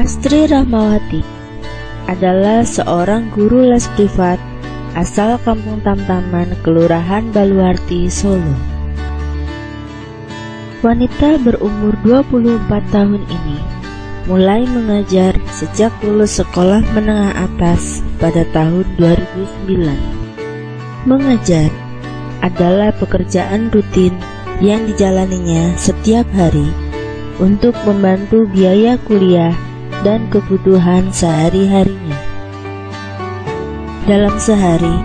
Astri Rahmawati adalah seorang guru les privat asal Kampung Tamtaman, Kelurahan Baluarti, Solo. Wanita berumur 24 tahun ini mulai mengajar sejak lulus sekolah menengah atas pada tahun 2009. Mengajar adalah pekerjaan rutin yang dijalaninya setiap hari untuk membantu biaya kuliah dan kebutuhan sehari-harinya. Dalam sehari,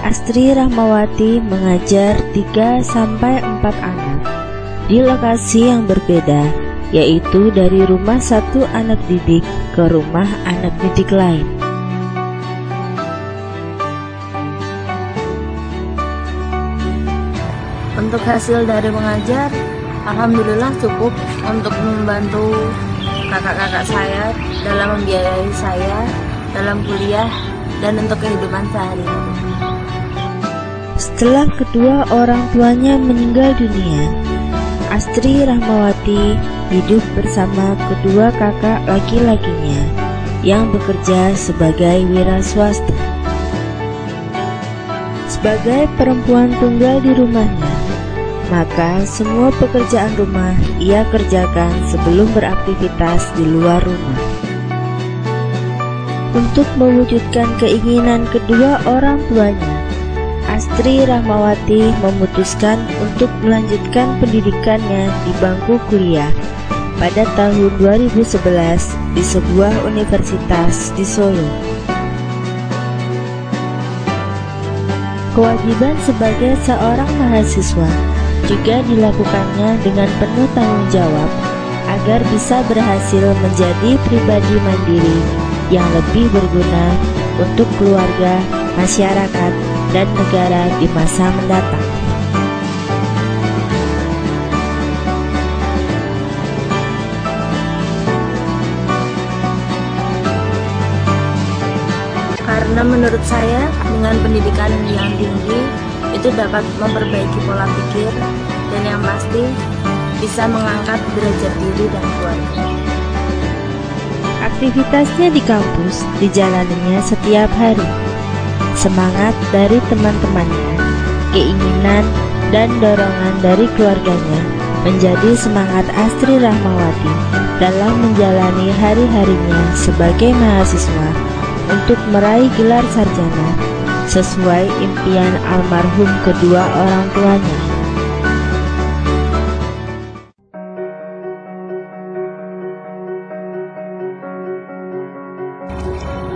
Astri Rahmawati mengajar 3-4 anak di lokasi yang berbeda, yaitu dari rumah satu anak didik ke rumah anak didik lain. Untuk hasil dari mengajar, alhamdulillah cukup untuk membantu kakak-kakak saya dalam membiayai saya dalam kuliah dan untuk kehidupan sehari-hari. Setelah kedua orang tuanya meninggal dunia, Astri Rahmawati hidup bersama kedua kakak laki-lakinya yang bekerja sebagai wira swasta. Sebagai perempuan tunggal di rumahnya, maka semua pekerjaan rumah ia kerjakan sebelum beraktivitas di luar rumah. Untuk mewujudkan keinginan kedua orang tuanya, Astri Rahmawati memutuskan untuk melanjutkan pendidikannya di bangku kuliah pada tahun 2011 di sebuah universitas di Solo. Kewajiban sebagai seorang mahasiswa juga dilakukannya dengan penuh tanggung jawab agar bisa berhasil menjadi pribadi mandiri yang lebih berguna untuk keluarga, masyarakat, dan negara di masa mendatang. Karena menurut saya dengan pendidikan yang tinggi itu dapat memperbaiki pola pikir dan yang pasti bisa mengangkat derajat diri dan keluarga. Aktivitasnya di kampus dijalaninya setiap hari. Semangat dari teman-temannya, keinginan dan dorongan dari keluarganya menjadi semangat Astri Rahmawati dalam menjalani hari-harinya sebagai mahasiswa untuk meraih gelar sarjana sesuai impian almarhum kedua orang tuanya.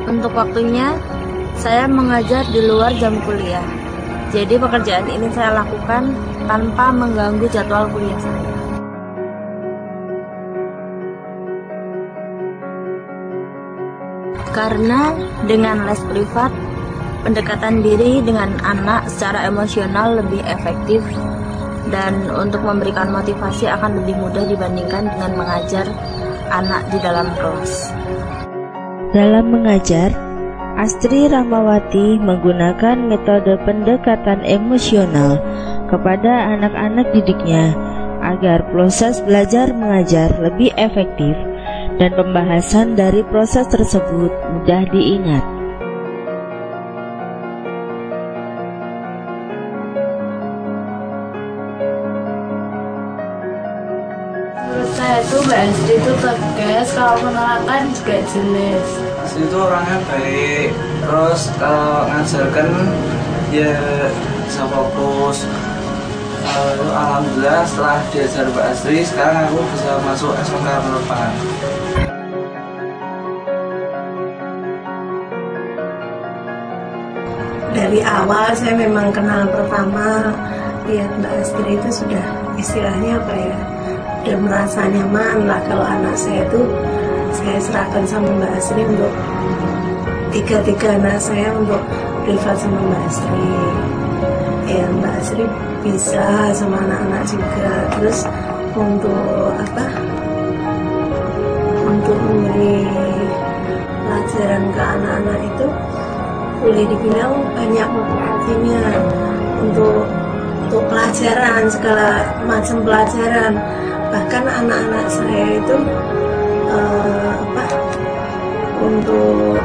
Untuk waktunya, saya mengajar di luar jam kuliah. Jadi pekerjaan ini saya lakukan tanpa mengganggu jadwal kuliah saya. Karena dengan les privat, pendekatan diri dengan anak secara emosional lebih efektif dan untuk memberikan motivasi akan lebih mudah dibandingkan dengan mengajar anak di dalam kelas. Dalam mengajar, Astri Rahmawati menggunakan metode pendekatan emosional kepada anak-anak didiknya agar proses belajar mengajar lebih efektif dan pembahasan dari proses tersebut mudah diingat. Menurut saya itu Mbak Astri itu tegas, kalau menerangkan juga jelas. Astri itu orangnya baik, terus kalau ngajarkan ya bisa fokus. Alhamdulillah setelah diajar Mbak Astri, sekarang aku bisa masuk SMK Merupakan. Dari awal saya memang kenal pertama lihat Mbak Astri itu sudah istilahnya apa ya, udah merasa nyaman lah kalau anak saya itu saya serahkan sama Mbak Astri untuk tiga anak saya untuk privat sama Mbak Astri. Ya Mbak Astri bisa sama anak-anak juga. Terus untuk apa? Untuk memberi pelajaran ke anak-anak itu boleh dibilang banyak motivasinya untuk pelajaran, segala macam pelajaran. Bahkan anak-anak saya itu untuk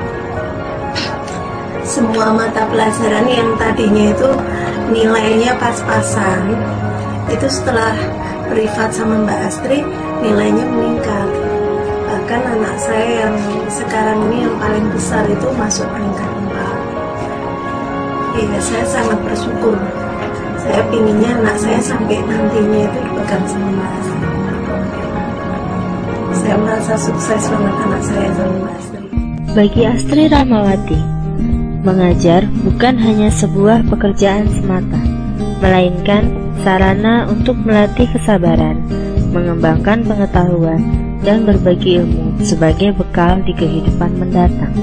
semua mata pelajaran yang tadinya itu nilainya pas-pasan, itu setelah privat sama Mbak Astri nilainya meningkat. Bahkan anak saya yang sekarang ini yang paling besar itu masuk peringkat 4. Iya, saya sangat bersyukur. Saya pinginnya anak saya sampai nantinya itu dipegang sama Mbak Astri. Saya merasa sukses banget anak saya sama Mbak Astri. Bagi Astri Rahmawati, mengajar bukan hanya sebuah pekerjaan semata, melainkan sarana untuk melatih kesabaran, mengembangkan pengetahuan, dan berbagi ilmu sebagai bekal di kehidupan mendatang.